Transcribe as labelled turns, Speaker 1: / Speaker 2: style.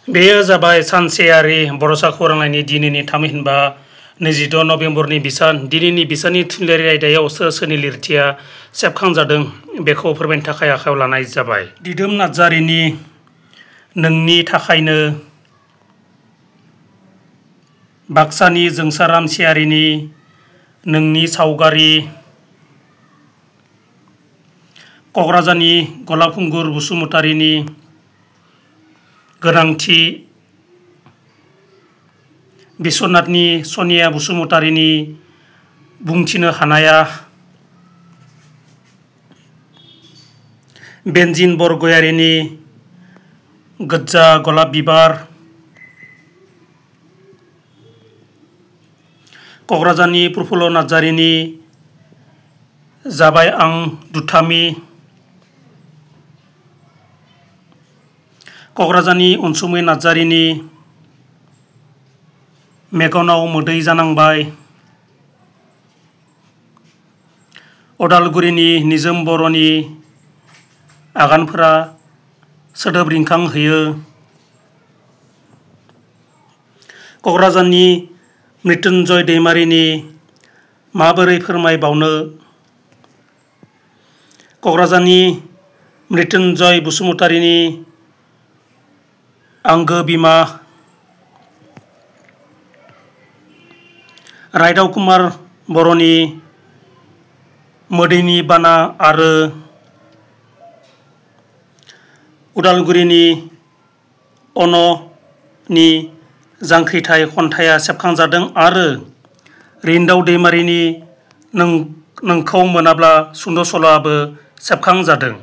Speaker 1: बेयो जाबाय सानसेयारि बड'सा खौरांलाइनि दिनैनि थामहिनबा 26 नभेम्बरनि बिसान। दिनैनि बिसाननि थुनलाइयारि आयदायाव सोर सोरनि लिरथिया सेबखांजादों बेखौ फोरमायनो थाखाय आखायाव लानाय जाबाय। दिदोम नार्जारिनि नोंनि थाखायनो, बाक्सानि जोंसाराम सियारिनि नोंनि सावगारि, क'क्राझारनि गलाबखुंगुर बसुमतारिनि गोनांथि, बिश्वनाथनि सनिया बसुमतारिनि बुंथिनो हानाया, बेनजिन बरगयारिनि गोज्जा गलाब बिबार, क'क्राझारनि प्रफुल्ल नार्जारिनि जाबाय आं दुथामि, क'क्राझारनि अनसुमै नार्जारिनि मेगनाव मोदै जानांबाय, अदालगुरिनि निजोम बर'नि आगानफोरा सोदोब रिंखां होयो, क'क्राझारनि मृत्युन्जय दैमारिनि माबोरै फोरमायबावनो, क'क्राझारनि मृत्युन्जय बसुमतारिनि आंगो बिमा, रायदाव कुमार बर'नि मोदैनि बाना आरो उदालगुरिनि अन'नि जांख्रिथाय खन्थाइया सेबखांजादों आरो रिन्दाव दैमारिनि नोंखौ मोनाब्ला सुंद' सल'आबो सेबखांजादों।